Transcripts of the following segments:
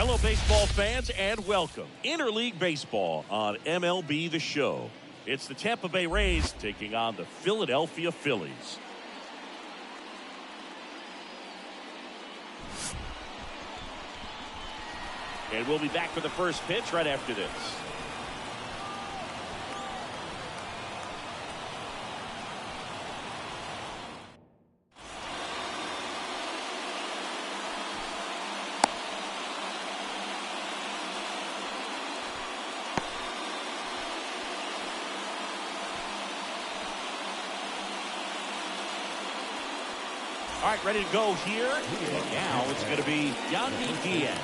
Hello, baseball fans, and welcome. Interleague Baseball on MLB The Show. It's the Tampa Bay Rays taking on the Philadelphia Phillies. And we'll be back for the first pitch right after this. All right, ready to go here. And now it's going to be Yandy Diaz.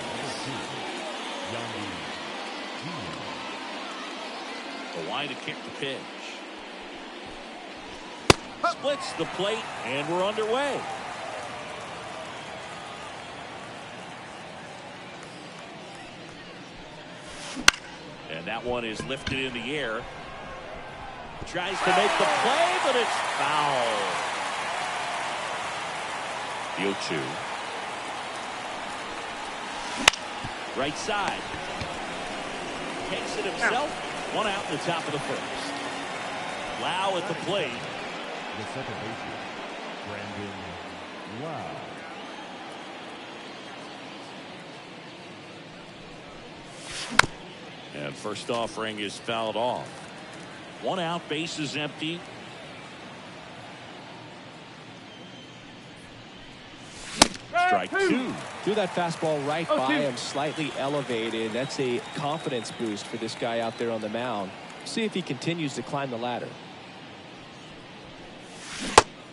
The line to kick the pitch. Splits the plate, and we're underway. And that one is lifted in the air. Tries to make the play, but it's foul. The 0-2. Right side. Takes it himself. One out in the top of the first. Lau at the plate. The second baseman, Brandon Lau. And first offering is fouled off. One out, base is empty. Strike two. Threw that fastball right by him, slightly elevated. That's a confidence boost for this guy out there on the mound. See if he continues to climb the ladder.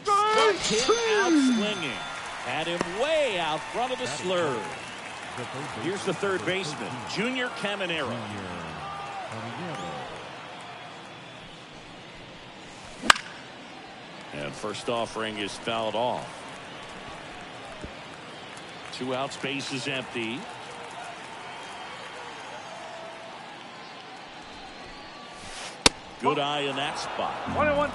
Struck him out swinging. Had him way out front of the slur. Here's the third baseman, Junior Caminero. And first offering is fouled off. Two outs, base is empty. Good eye in that spot. 1-1.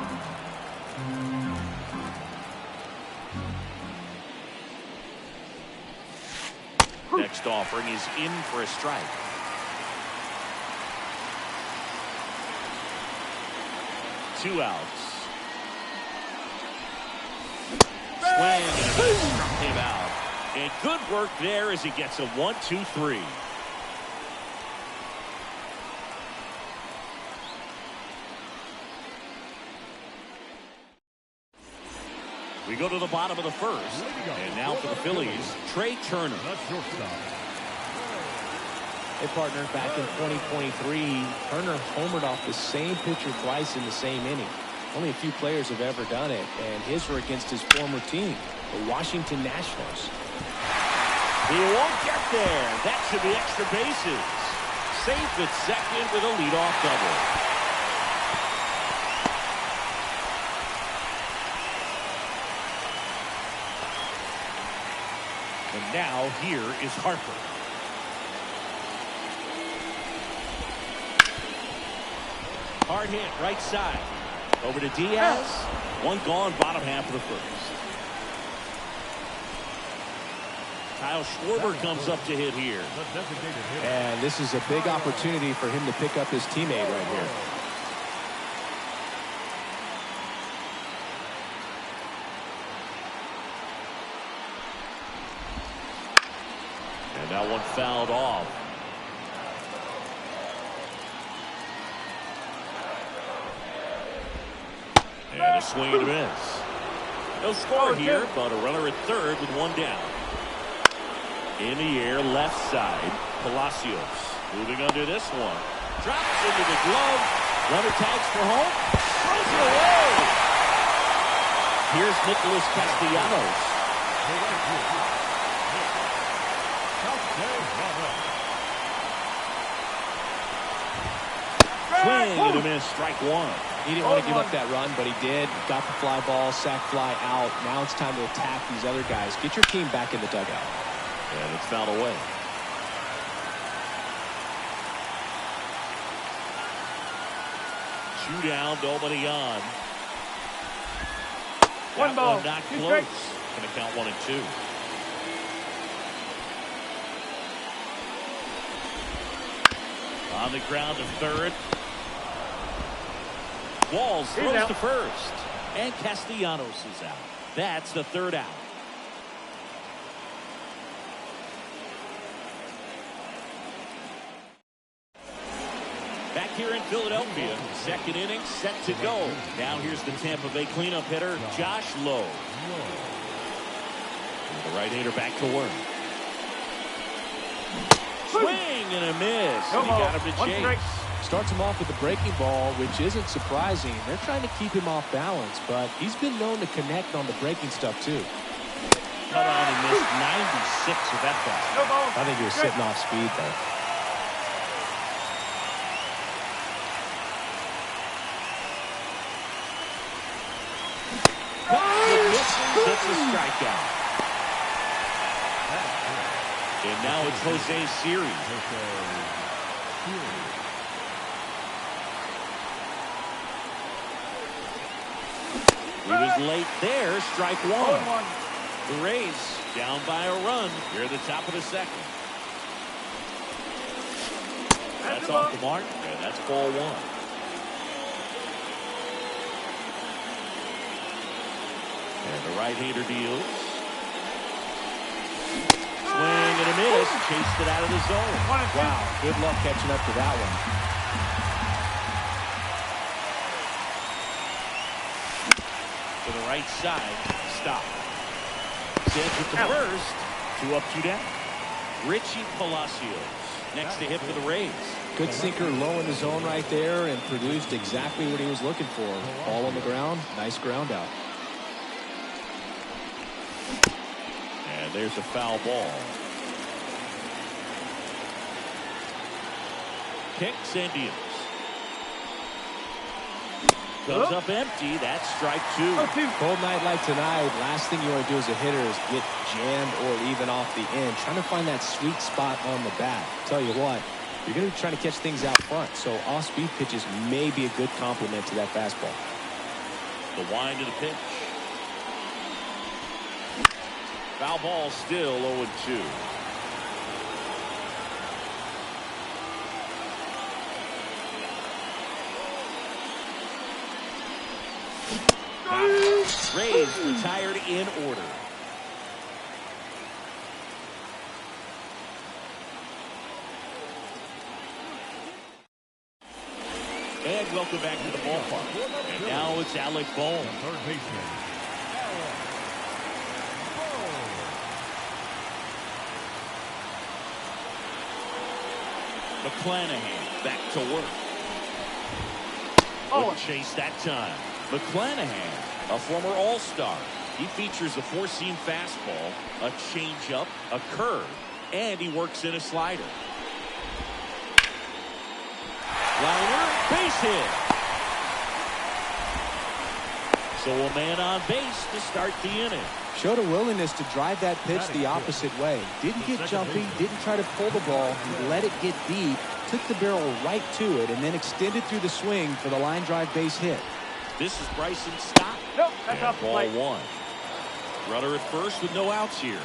Next offering is in for a strike. Two outs. Swing and struck him out. And good work there as he gets a 1-2-3. We go to the bottom of the first. And now for the Phillies, Trey Turner. Hey, partner, back in 2023, Turner homered off the same pitcher twice in the same inning. Only a few players have ever done it, and his were against his former team, the Washington Nationals. He won't get there. That should be extra bases. Safe at second with a leadoff double. And now here is Harper. Hard hit right side. Over to Diaz. One gone, bottom half of the first. Kyle Schwarber comes up to hit here. And this is a big opportunity for him to pick up his teammate right here. And that one fouled off. And a swing and a miss. No score here, but a runner at third with one down. In the air, left side, Palacios moving under this one. Drops into the glove. Runner tags for home. Throws it away. Here's Nicholas Castellanos. Swing and a miss, strike one. He didn't want to give up that run, but he did. Got the fly ball, sac fly out. Now it's time to attack these other guys. Get your team back in the dugout. And it's fouled away. Two down, nobody on. One ball. Not close. Going to count 1-2. On the ground to third. Walls throws to first. And Castellanos is out. That's the third out. Back here in Philadelphia, second inning set to go. Now here's the Tampa Bay cleanup hitter, Josh Lowe. The right-hander back to work. Swing and a miss. And he got him to chase. Starts him off with the breaking ball, which isn't surprising. They're trying to keep him off balance, but he's been known to connect on the breaking stuff, too. Cut on and missed 96 with that ball. I think he was sitting off speed, though. That's a strikeout. And now it's Jose Siri. He was late there. Strike one. The Rays down by a run here at the top of the second. That's off the mark, and that's ball one. And the right-hander deals. Swing and a miss. Chased it out of the zone. Wow, good luck catching up to that one. To the right side. Stop. Sends it to first. 2 up, 2 down. Richie Palacios next to hit for the Rays. Good sinker low in the zone right there and produced exactly what he was looking for. Ball on the ground. Nice ground out. And there's a foul ball. Kicks and deals. Goes up empty. That's strike 2. Cold night like tonight, last thing you want to do as a hitter is get jammed or even off the end. Trying to find that sweet spot on the bat. Tell you what, you're going to be trying to catch things out front, so off-speed pitches may be a good complement to that fastball. The wind of the pitch. Foul ball, still 0-2. Rays retired in order. And welcome back to the ballpark. And now it's Alec Bohm. Third baseman. McClanahan back to work. Wouldn't chase that time. McClanahan, a former All-Star. He features a four-seam fastball, a changeup, a curve, and he works in a slider. Liner, base hit. So a man on base to start the inning. Showed a willingness to drive that pitch the opposite way. Didn't get jumpy, didn't try to pull the ball. He let it get deep, took the barrel right to it, and then extended through the swing for the line drive base hit. This is Bryson Stott. Nope, that's off the ball plate. 1. Runner at first with no outs here.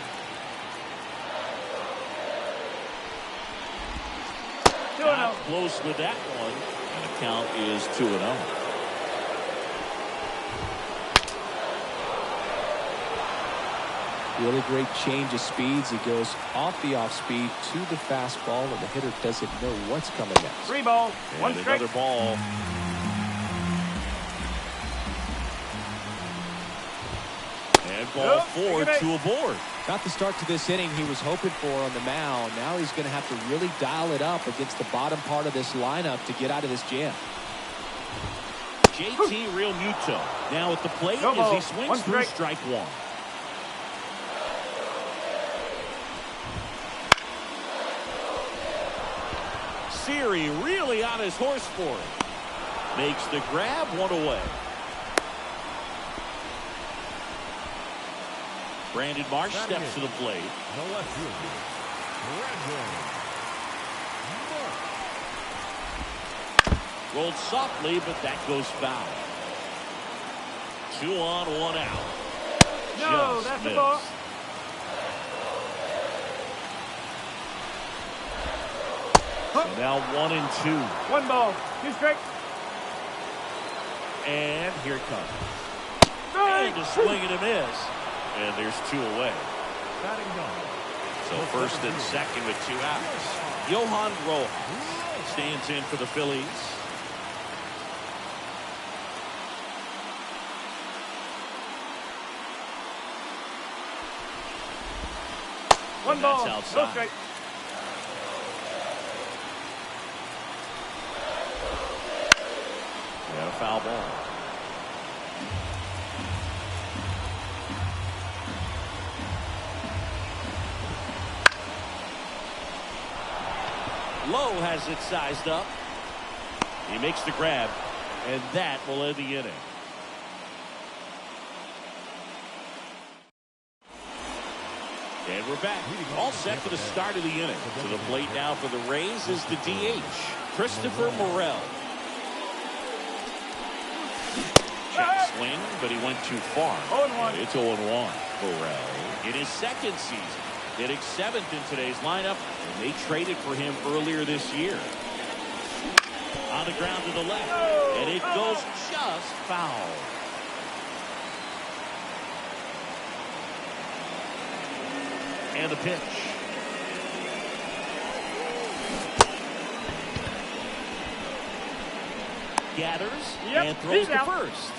Got close with that one, and the count is 2-0. Really great change of speeds. He goes off the off-speed to the fastball, and the hitter doesn't know what's coming next. 3 balls, 1 strike. Another ball. And ball 4, 2 aboard. Got the start to this inning he was hoping for on the mound. Now he's going to have to really dial it up against the bottom part of this lineup to get out of this jam. JT Realmuto now at the plate as he swings through strike 1. Siri really on his horse for it. Makes the grab, 1 away. Brandon Marsh steps to the plate. The left fielder, Rolled softly, but that goes foul. 2 on, 1 out. No, Just that's missed. a ball. So now 1-2. 1 ball, 2 strikes. And here it comes. Strike. And a swing and a miss. And there's 2 away. Batting done. So first and second with 2 outs. Johan Rojas stands in for the Phillies. One And ball, that's no outside. strike. We got a foul ball. Lowe has it sized up. He makes the grab, and that will end the inning. And we're back. All set for the start of the inning. To the plate now for the Rays is the DH, Christopher Morel. Check swing, but he went too far. 0-1. It's 0-1. Morel in his second season, hitting 7th in today's lineup, and they traded for him earlier this year. On the ground to the left, and it goes just foul. And the pitch. Gathers and throws he's to out. first.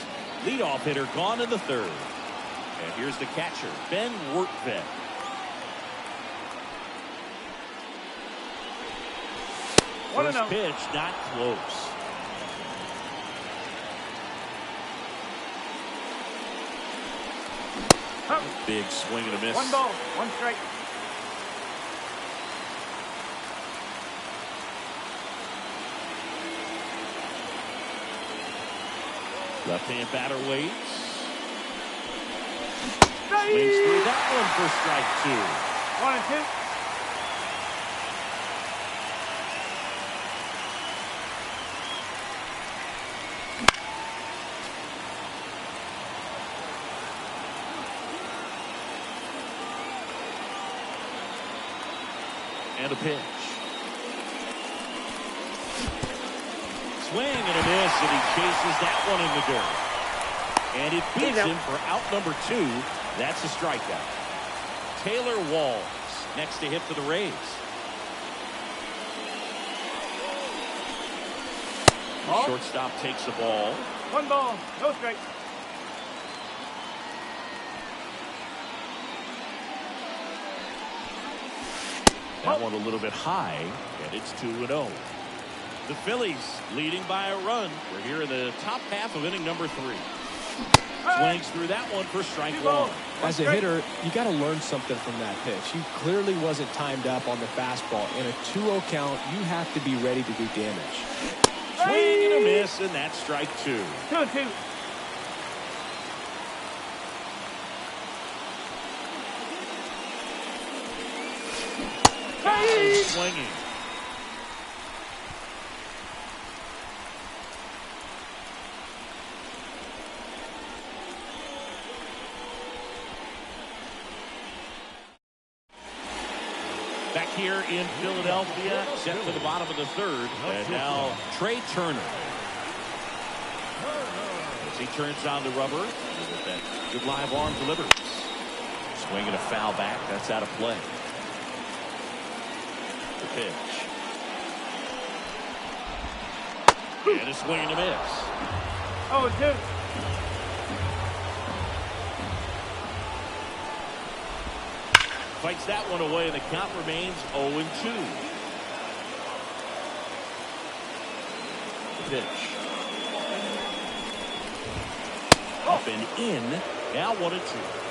Leadoff hitter gone in the 3rd. And here's the catcher, Ben Wertvet. First 1-0. pitch, not close. Big swing and a miss. 1 ball, 1 strike. Left-hand batter waits. Strike. Swings through that one for strike 2. 1-2. And a pitch. Swing and a miss, and he chases that one in the dirt. And it beats him for out number 2. That's a strikeout. Taylor Walls next to hit for the Rays. The shortstop takes the ball. 1 ball, no strike. That one a little bit high, and it's 2-0. The Phillies leading by a run. We're here in the top half of inning number 3. Swings through that one for strike 1. As a hitter, you got to learn something from that pitch. He clearly wasn't timed up on the fastball. In a 2-0 count, you have to be ready to do damage. Swing and a miss, and that's strike 2. 2-2. Swinging. Back here in Philadelphia, set for the bottom of the 3rd. And now Trey Turner. As he turns on the rubber, with that good live arm delivers. Swing and a foul back. That's out of play. The pitch. And a swing and a miss. 0-2. Fights that one away, and the count remains 0-2. The pitch. Up and in. Now 1-2.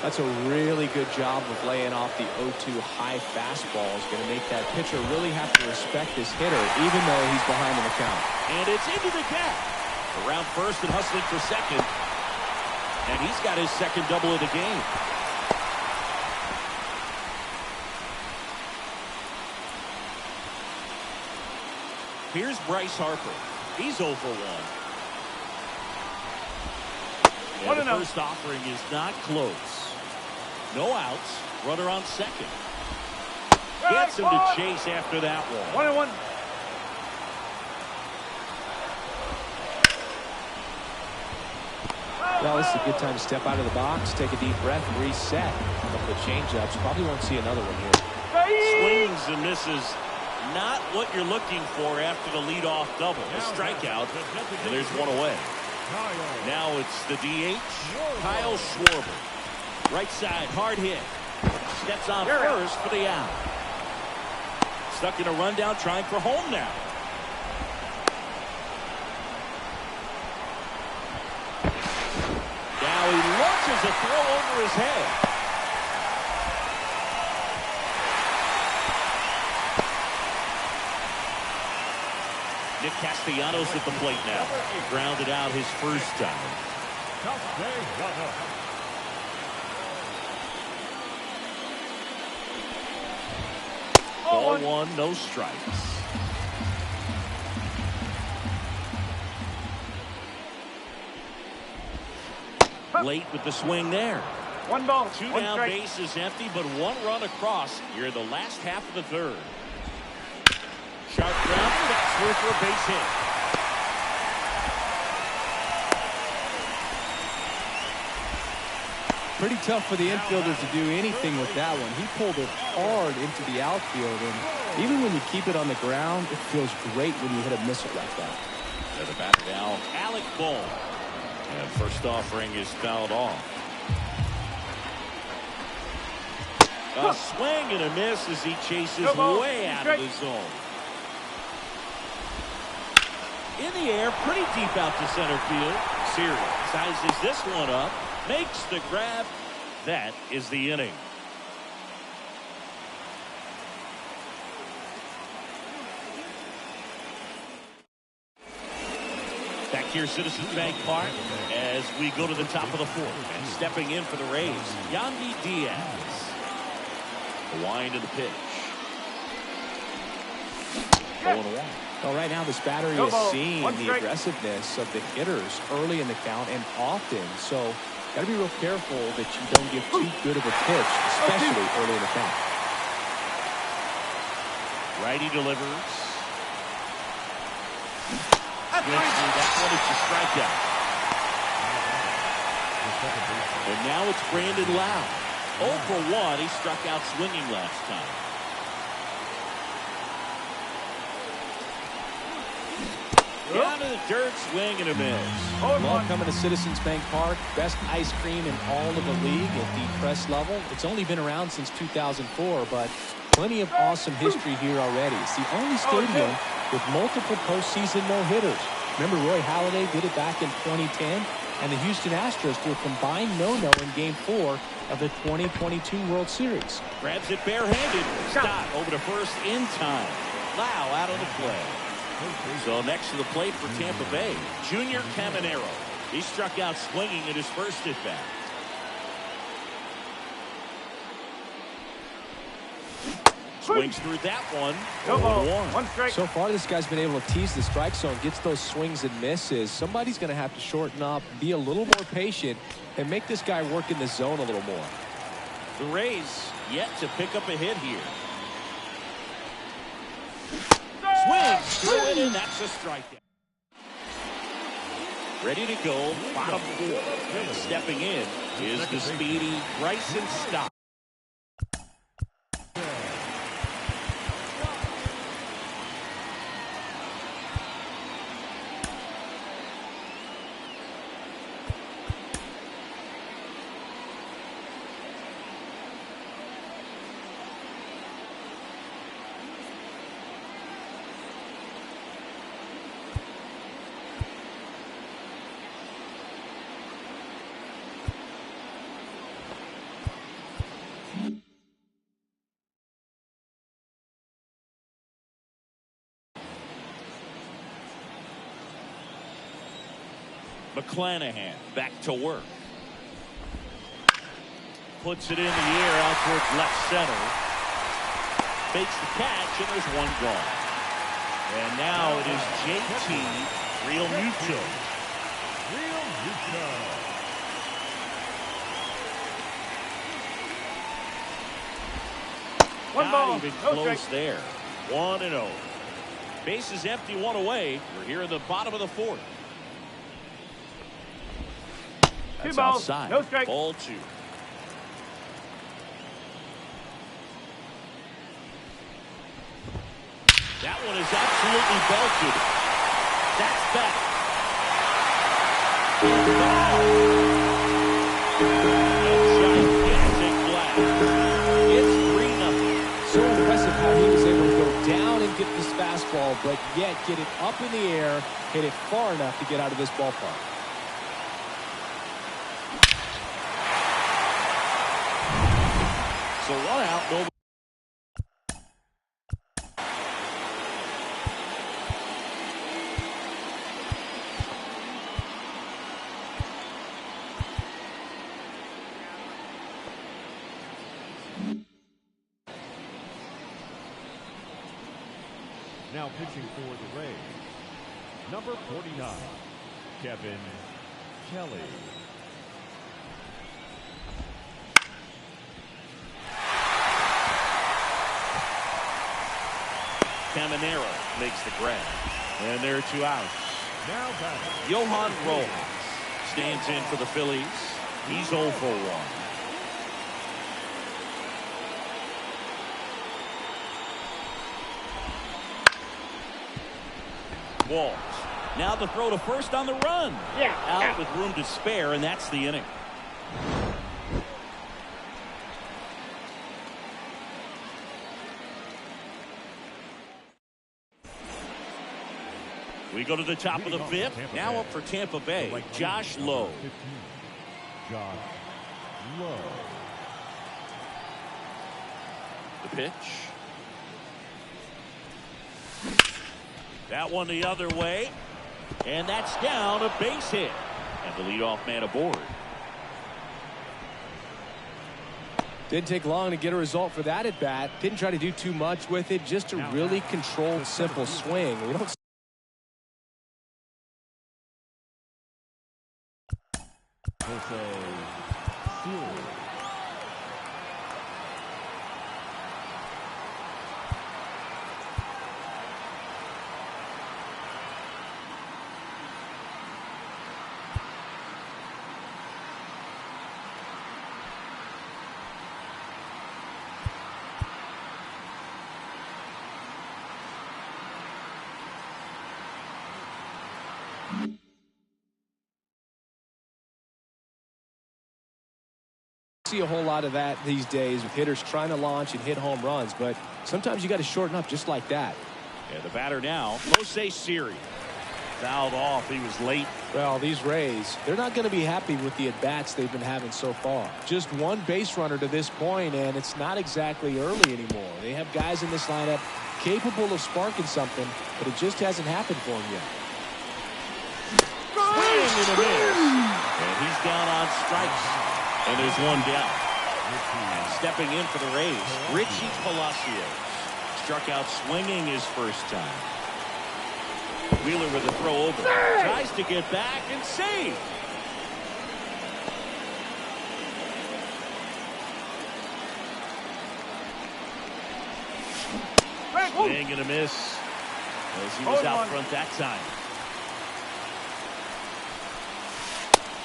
That's a really good job of laying off the 0-2 high fastball. Is going to make that pitcher really have to respect his hitter, even though he's behind in the count. And it's into the gap. Around first and hustling for second. And he's got his second double of the game. Here's Bryce Harper. He's 0 for 1. And the first offering is not close. No outs. Runner on second. Gets him to chase after that one. 1-1. Well, this is a good time to step out of the box, take a deep breath, and reset. A couple of change-ups. Probably won't see another one here. Swings and misses. Not what you're looking for after the leadoff double. A strikeout, and there's one away. Now it's the DH, Kyle Schwarber. Right side, hard hit. Steps on first for the out. Stuck in a rundown, trying for home now. Now he launches a throw over his head. Nick Castellanos at the plate now. Grounded out his first time. 0-1, no strikes. Late with the swing there. 1 ball, 2 1 down, strike. bases empty, but 1 run across here in the last half of the third. Sharp ground, that's through for a base hit. Pretty tough for the infielders to do anything with that one. He pulled it hard into the outfield, and even when you keep it on the ground, it feels great when you hit a missile like that. At the batter now, Alec Bohm. And first offering is fouled off. A swing and a miss as he chases way out of the zone. In the air, pretty deep out to center field. Series sizes this one up, makes the grab. That is the inning. Back here, Citizens Bank Park, as we go to the top of the fourth. And stepping in for the Rays, Yandy Diaz. The wind of the pitch. 0-1. Well, right now this battery is seeing the aggressiveness of the hitters early in the count and often. So, got to be real careful that you don't give too good of a pitch, especially early in the count. Righty delivers. That one is a strikeout. And now it's Brandon Lowe. 0 for 1. He struck out swinging last time. Down to the dirt, swing and a miss. Well, coming to Citizens Bank Park, best ice cream in all of the league at the press level. It's only been around since 2004, but plenty of awesome history here already. It's the only stadium with multiple postseason no-hitters. Remember Roy Halladay did it back in 2010, and the Houston Astros threw a combined no-no in Game 4 of the 2022 World Series. Grabs it barehanded. Stop over to first in time. Lau out on the play. So next to the plate for Tampa Bay, Junior Caminero. He struck out swinging at his first at bat. Swings through that one. 1 strike. So far, this guy's been able to tease the strike zone, gets those swings and misses. Somebody's going to have to shorten up, be a little more patient, and make this guy work in the zone a little more. The Rays yet to pick up a hit here. Swings through it, and that's a strikeout. Ready to go, bottom 4. And stepping in is the speedy Bryson Stott. McClanahan back to work. Puts it in the air out towards left center. Fakes the catch, and there's one gone. And now it is JT Realmuto. Not even close there. 1-0. Bases empty, 1 away. We're here in the bottom of the 4th. That's balls, outside. no strike. Ball 2. That one is absolutely belted. That's back. Gigantic blast. It's 3-0. So impressive how he was able to go down and get this fastball, but yet get it up in the air, hit it far enough to get out of this ballpark. So 1 out, no. Now pitching for the Rays, number 49, Kevin Kelly. Caminero makes the grab. And there are 2 outs. Now batting, Johan Rojas stands in for the Phillies. He's 0 for 1. Walls. Now the throw to first on the run. Out with room to spare, and that's the inning. We go to the top of the 5th. Now up for Tampa Bay, Josh Lowe. 15, Josh Lowe. The pitch. That one the other way. And that's down, a base hit. And the leadoff man aboard. Didn't take long to get a result for that at bat. Didn't try to do too much with it, just a really controlled, simple swing. We don't see a whole lot of that these days with hitters trying to launch and hit home runs, but sometimes you got to shorten up just like that. Yeah, the batter now, Jose Siri. Fouled off. He was late. Well, these Rays, they're not going to be happy with the at-bats they've been having so far. Just one base runner to this point, and it's not exactly early anymore. They have guys in this lineup capable of sparking something, but it just hasn't happened for them yet. Swing and a miss. And he's down on strikes. And there's 1 down. And stepping in for the Rays, Richie Palacios. Struck out swinging his first time. Wheeler with a throw over. Tries to get back and save. Swing and a miss. As he was out front that time.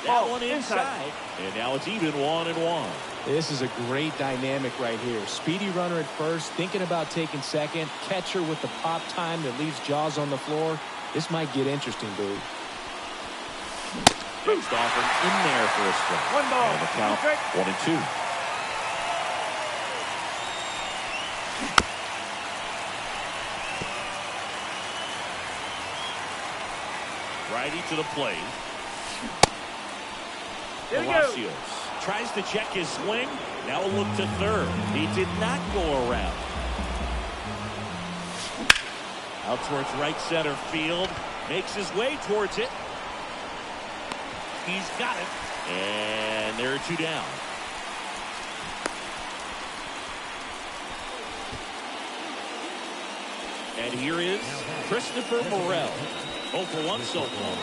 That one inside. And now it's even 1-1. This is a great dynamic right here. Speedy runner at first, thinking about taking second. Catcher with the pop time that leaves Jaws on the floor. This might get interesting, Boo. Next offer in there for a strike. 1 ball. And the count 1-2. Righty to the plate. Palacios tries to check his swing. Now a look to third. He did not go around. Out towards right center field. Makes his way towards it. He's got it. And there are 2 down. And here is Christopher Morel. 0 for 1 so far.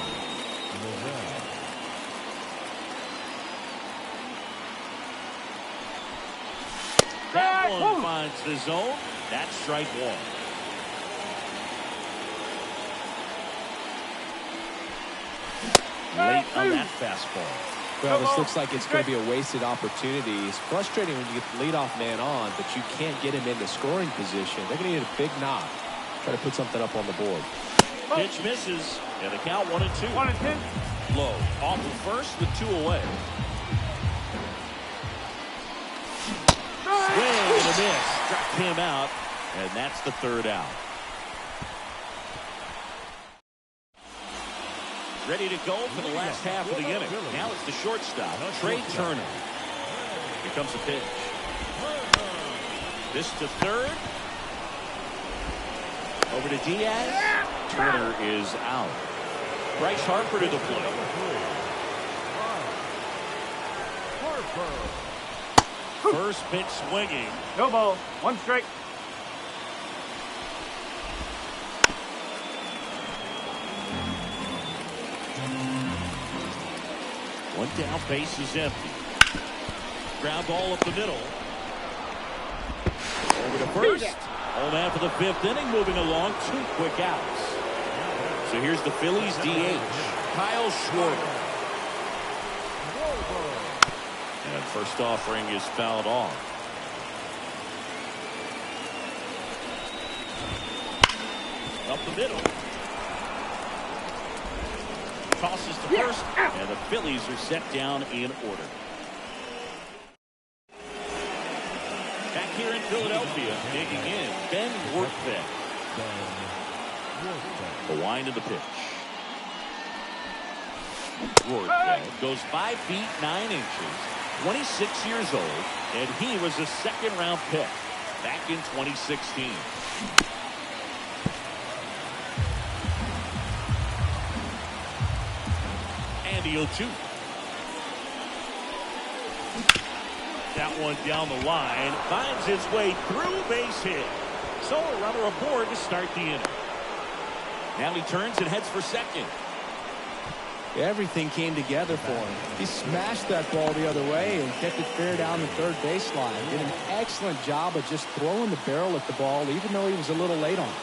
That one finds the zone. That's strike 1. Late on that fastball. Well, this looks like it's going to be a wasted opportunity. It's frustrating when you get the leadoff man on, but you can't get him into scoring position. They're going to need a big knock. Try to put something up on the board. Pitch misses, and the count 1-2. 1-10. Low off the first with 2 away. Swing and a miss. Struck him out, and that's the 3rd out. Ready to go for the last half of the inning. Now it's the shortstop, Trey Turner. Here comes the pitch. This to third. Over to Diaz. Turner is out. Bryce Harper to the plate. First pitch swinging. No ball. 1 strike. One down, base is empty. Ground ball up the middle. Over to first. Home half of the 5th inning, moving along. 2 quick outs. So here's the Phillies DH, Kyle Schwarber. And first offering is fouled off. Up the middle. Tosses to first, and the Phillies are set down in order. Back here in Philadelphia, digging in, Ben Workbeck. The wind of the pitch. Workbeck goes 5 feet 9 inches, 26 years old, and he was a 2nd-round pick back in 2016. And the 0-2. That one down the line finds its way through, base hit. So a runner aboard to start the inning. Now he turns and heads for second. Everything came together for him. He smashed that ball the other way and kept it fair down the 3rd baseline. Did an excellent job of just throwing the barrel at the ball, even though he was a little late on it.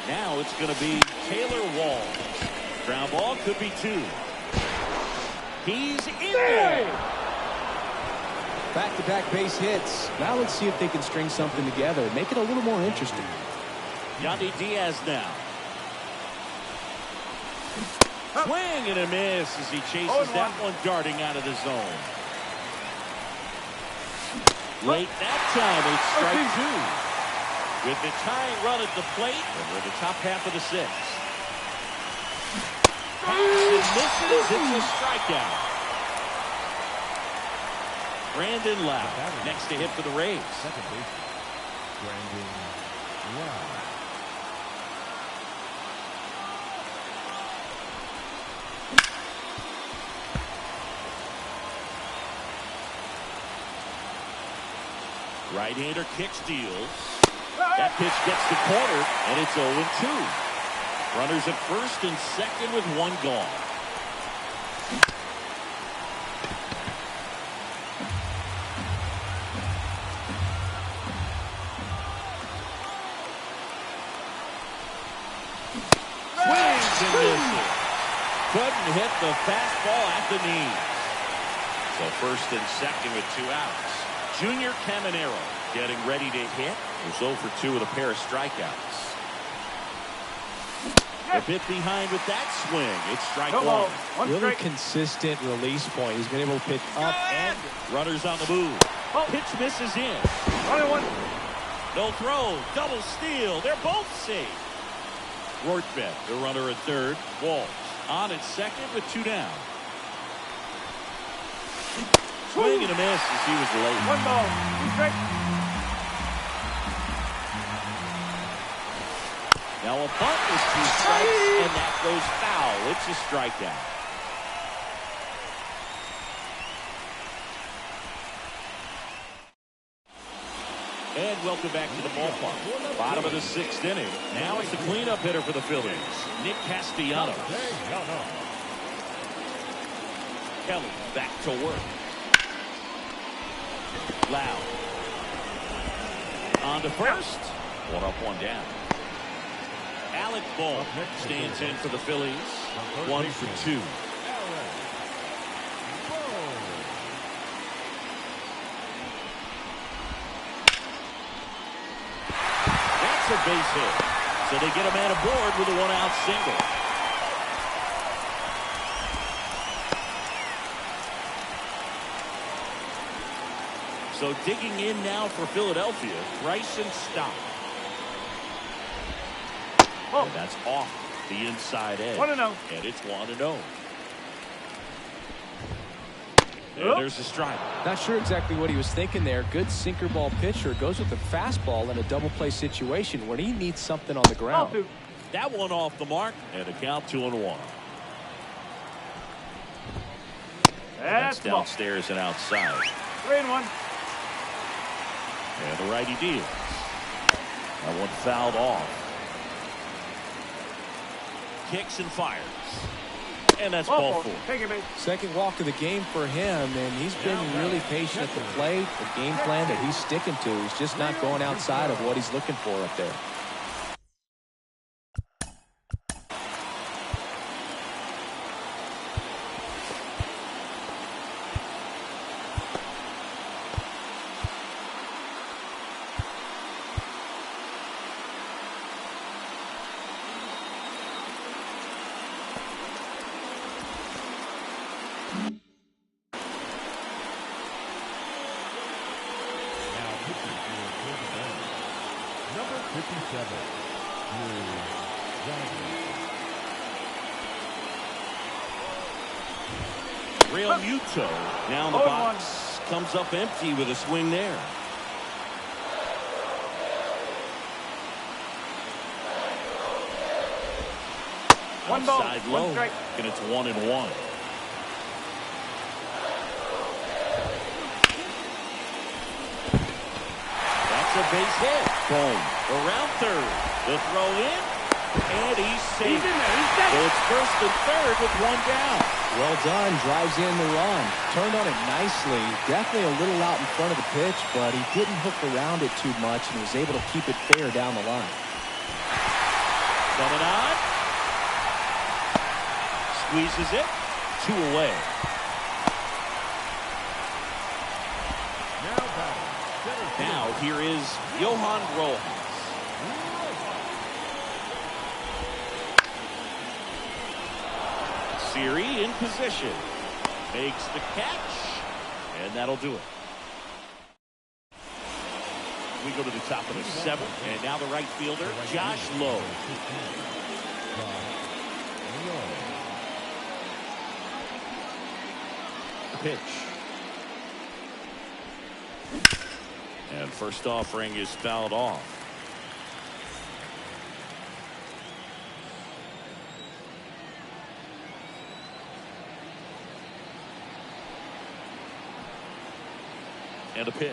Now it's going to be Taylor Walls. Ground ball could be 2. He's in there. Back-to-back base hits. Now let's see if they can string something together. Make it a little more interesting. Yandy Diaz now. Swing and a miss as he chases that one darting out of the zone. Late that time, it's strike 2. With the tying run at the plate, and we're in the top half of the 6th. It misses. It's a strikeout. Brandon Lau next to hit for the Rays. Second base, Brandon Lau. Right-hander kick steals. That pitch gets the corner, and it's 0-2. Runners at first and second with 1 gone. Swings and misses. Couldn't hit the fastball at the knees. So first and second with 2 outs. Junior Caminero getting ready to hit. Was 0 for 2 with a pair of strikeouts. A bit behind with that swing. It's strike 1. Really consistent release point. He's been able to pick up and runners on the move. Pitch misses in. 1-1. No throw. Double steal. They're both safe. Rortbeck, the runner at third. Walls on at second with 2 down. Swing and a miss as he was late. 1 ball. 2 strike. Now a bunt is 2 strikes, and that goes foul. It's a strikeout. And welcome back to the ballpark. Bottom of the 6th inning. Now it's the cleanup hitter for the Phillies, Nick Castellanos. Kelly back to work. Loud. On to first. 1 up, 1 down. Alec Ball stands in for the Phillies. 1 for 2. a base hit. So they get a man aboard with a one-out single. So digging in now for Philadelphia, Bryson Stott. Oh. And that's off the inside edge. 1-0. And it's 1-0. And there's a strike. Not sure exactly what he was thinking there. Good sinker ball pitcher goes with the fastball in a double play situation when he needs something on the ground. That one off the mark, and a count 2-1. That's downstairs and outside. 3-1. And the righty deals. That one fouled off. Kicks and fires. And that's ball four. Second walk of the game for him, and he's been really patient at the plate. The game plan that he's sticking to is just not going outside of what he's looking for up there. Real Muto down the box. Comes up empty with a swing there. Outside low. And it's 1-1. That's a base hit. Boom. Around third. The throw in. And he's safe. So it's first and third with one down. Well done. Drives in the run. Turned on it nicely. Definitely a little out in front of the pitch, but he didn't hook around it too much and was able to keep it fair down the line. Coming on. Squeezes it. 2 away. Now here is Johan Rojas. Siri in position. Makes the catch. And that'll do it. We go to the top of the 7th. And now the right fielder, Josh Lowe. The pitch. And first offering is fouled off. And a pitch.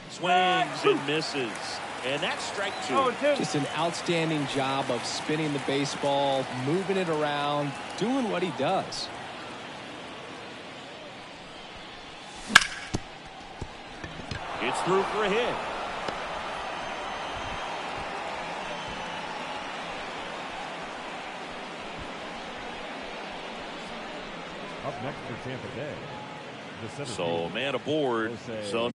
Swings and misses. And that's strike 2. Just an outstanding job of spinning the baseball, moving it around, doing what he does. It's through for a hit. Up next for Tampa Bay. So man aboard. So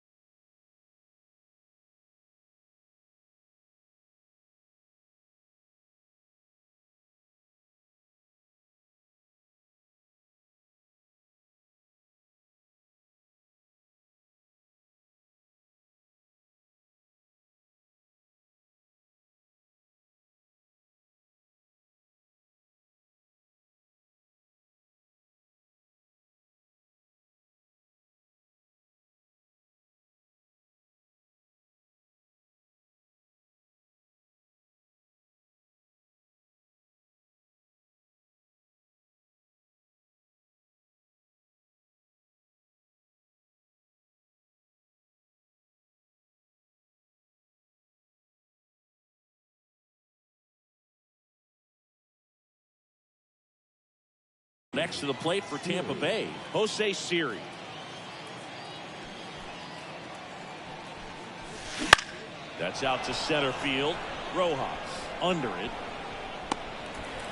next to the plate for Tampa Bay, Jose Siri. That's out to center field. Rojas under it.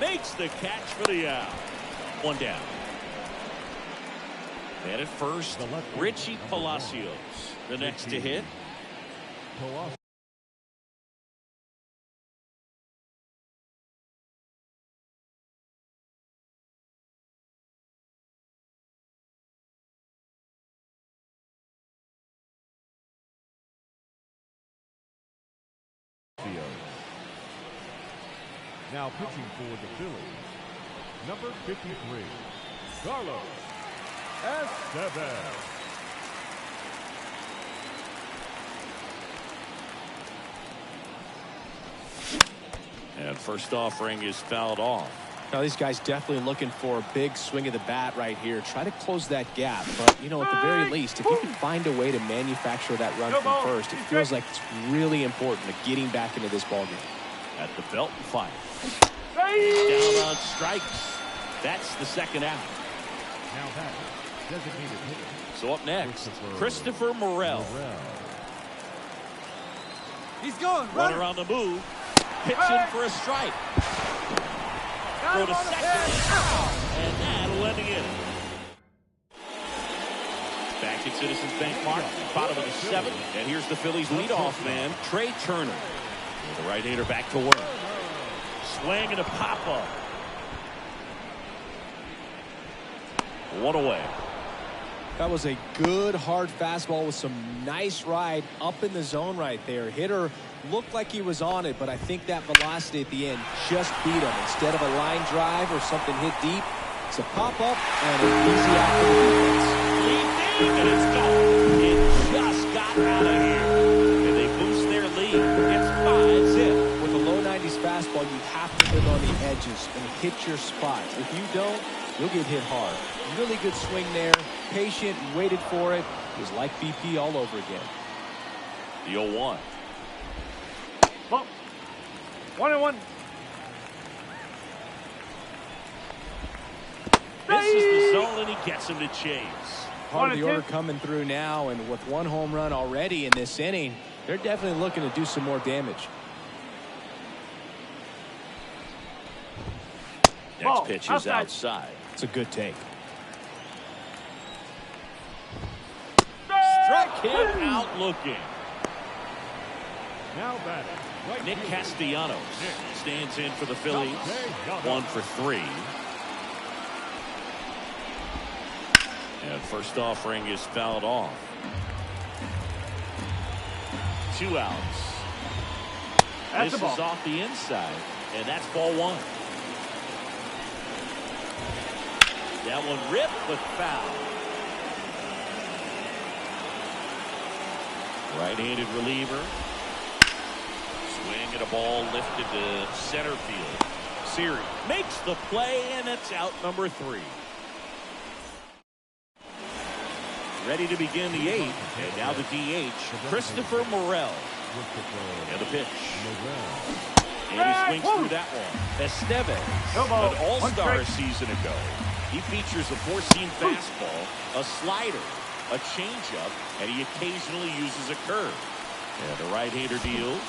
Makes the catch for the out. One down. And at first, Richie Palacios, the next to hit. Palacios. Now pitching for the Phillies, number 53, Carlos Estevez. And first offering is fouled off. Now these guys definitely looking for a big swing of the bat right here. Try to close that gap. But, you know, at the very least, if you can find a way to manufacture that run from first, it feels like it's really important to getting back into this ballgame. At the belt and fire. Down on strikes. That's the second out. Now that designated hitter. So up next, Christopher Morel. He's going. Runner on the move. Pitching for a strike. Go to second. And that'll end the inning. Back at Citizens Bank Park, bottom of the seventh. And here's the Phillies leadoff man, Trey Turner. The right-hander back to work. Swing and a pop-up. One away. That was a good hard fastball with some nice ride up in the zone right there. Hitter looked like he was on it, but I think that velocity at the end just beat him. Instead of a line drive or something hit deep, it's a pop-up and an easy out for the defense. Lead deep and it's gone. It just got out of here. And they boost their lead. It's 5-zip. With a low 90s fastball, you have to live on the edges and hit your spots. If you don't, you'll get hit hard. Really good swing there. Patient and waited for it. It was like BP all over again. The 0-1. Ball. 1-1. Misses the zone and he gets him to chase. Part of the order coming through now, and with one home run already in this inning, they're definitely looking to do some more damage. Next pitch is outside. It's a good take. Struck him out looking. Now batting. Right Nick fielder. Castellanos stands in for the Phillies. 1 for 3. And first offering is fouled off. 2 outs. That's This the is ball. off the inside, and that's ball 1. That one ripped, but foul. Right-handed reliever. Swing at a ball lifted to center field. Siri makes the play, and it's out number 3. Ready to begin the 8th, and now the DH, Christopher Morel. And the pitch. And he swings through that one. Estevez, an all-star season ago. He features a four-seam fastball, a slider, a changeup, and he occasionally uses a curve. And the right-hander deals.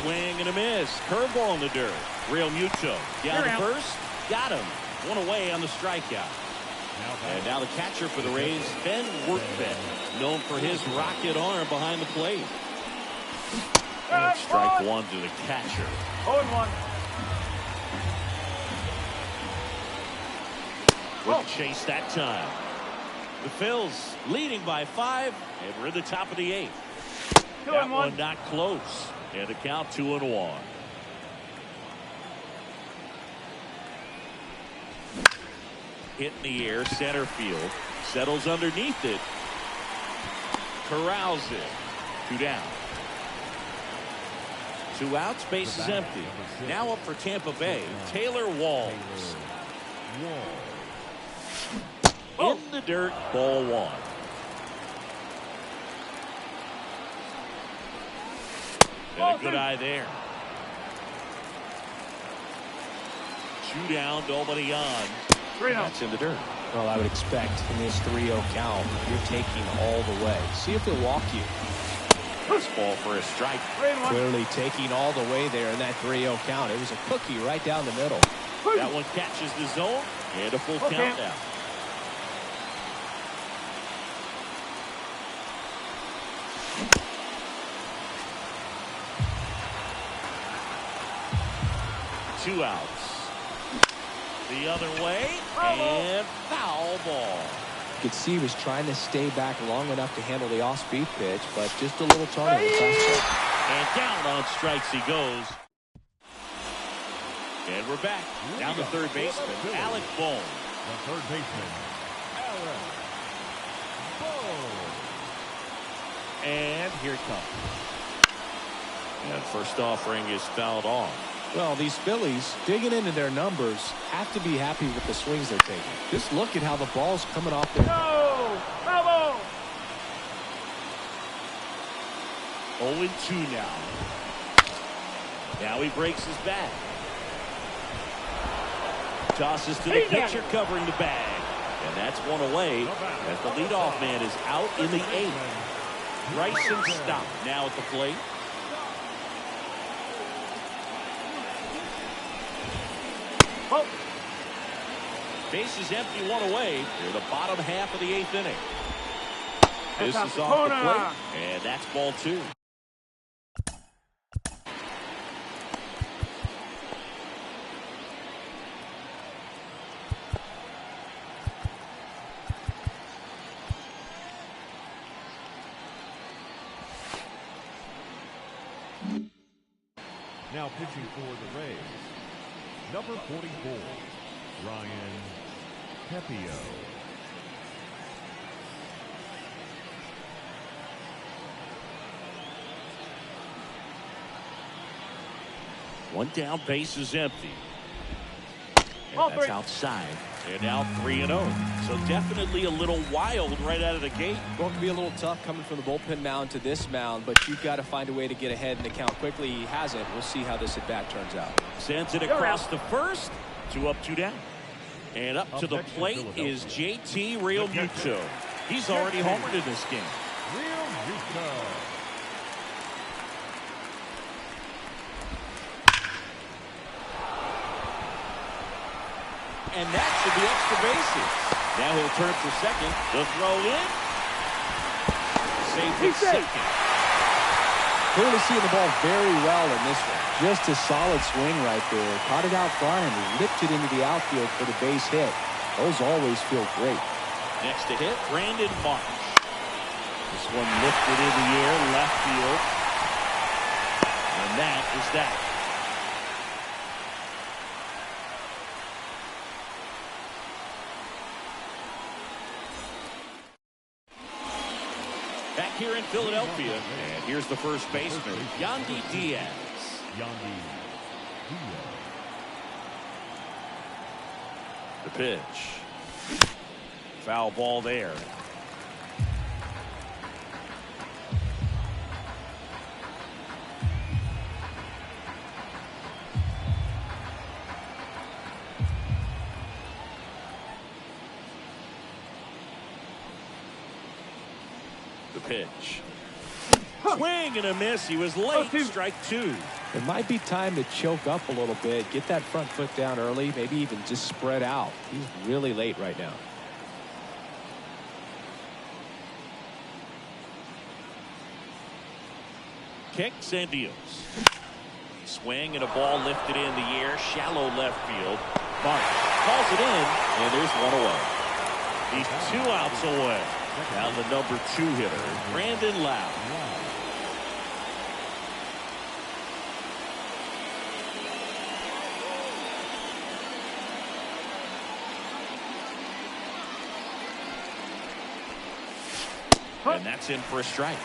Swing and a miss. Curveball in the dirt. Real Muto down to first. Got him. One away on the strikeout. And now the catcher for the Rays, Ben Workman, known for his rocket arm behind the plate. And strike 1 to the catcher. 0-1. With chase that time. The Phils leading by 5, and we're at the top of the 8th. That one not close. And the count 2-1. Hit in the air, center field. Settles underneath it. Corrals it. 2 down. 2 outs, base is empty. Now up for Tampa Bay, Taylor Walls. In the dirt, ball 1. And a good eye there. 2 down, nobody on. That's in the dirt. Well, I would expect in this 3-0 count, you're taking all the way. See if they'll walk you. This ball for a strike. Clearly taking all the way there in that 3-0 count. It was a cookie right down the middle. That one catches the zone and a full count now. 2 outs. The other way, and foul ball. You could see he was trying to stay back long enough to handle the off-speed pitch, but just a little turn on the fastball. And down on strikes he goes. And we're back. Down the third baseman, Alec Bohm. The third baseman, Alec Bohm. And here it comes. And first offering is fouled off. Well, these Phillies, digging into their numbers, have to be happy with the swings they're taking. Just look at how the ball's coming off their... No! Bravo! 0-2 now. Now he breaks his back. Tosses to the pitcher covering the bag. And that's one away as the leadoff man is out in the 8th. Bryson Stott now at the plate. Oh. Base is empty, 1 away. Near the bottom half of the 8th inning. This That's is off the plate, and that's ball 2. Now pitching for the Rays, number 44, Ryan Pepio. One down, base is empty. And Ball that's 3. outside. And now 3-0. So definitely a little wild right out of the gate. Going to be a little tough coming from the bullpen mound to this mound, but you've got to find a way to get ahead in the count quickly. He hasn't. We'll see how this at-bat turns out. Sends it across the first. 2 up, 2 down. And up to the plate is JT Realmuto. He's already homered in this game. Realmuto. And that should be extra bases. Now he'll turn for second. The throw in. Saved it second. Clearly seeing the ball very well in this one. Just a solid swing right there. Caught it out front and lifted into the outfield for the base hit. Those always feel great. Next to hit, Brandon Marsh. This one lifted in the air, left field. And that is that. Back here in Philadelphia, and here's the first baseman, Yandy Diaz. Yandy Diaz. The pitch. Foul ball there. The pitch. Swing and a miss. He was late. Strike 2. It might be time to choke up a little bit, get that front foot down early, maybe even just spread out. He's really late right now. Kicks and deals. Swing and a ball lifted in the air, shallow left field. Bart calls it in, and there's 1 away. He's 2 outs away. Now the number 2 hitter, Brandon Lowe. And that's in for a strike.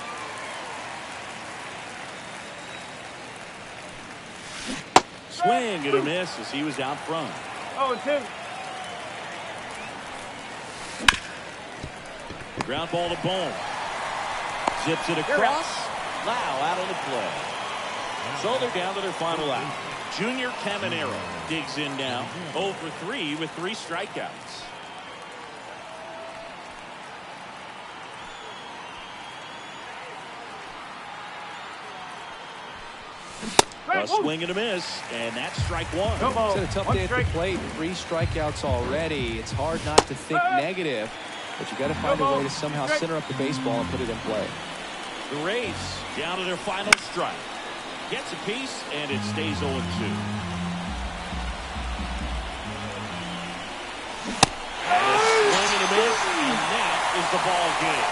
Swing and a miss as he was out front. 0-2. Ground ball to Bohm. Zips it across. Lau out on the play. So they're down to their final out. Junior Caminero digs in now. 0 for 3 with 3 strikeouts. A swing and a miss, and that's strike 1. It's been a tough day at the plate. 3 strikeouts already. It's hard not to think negative, but you got to find a way to somehow center up the baseball and put it in play. The Rays down to their final strike. Gets a piece, and it stays 0-2. miss, and that is the ball game.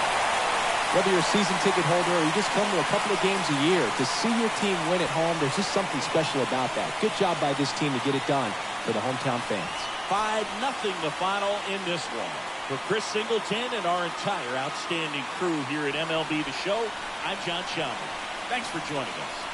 Whether you're a season ticket holder or you just come to a couple of games a year, to see your team win at home, there's just something special about that. Good job by this team to get it done for the hometown fans. 5-0 the final in this one. For Chris Singleton and our entire outstanding crew here at MLB The Show, I'm John Shelby. Thanks for joining us.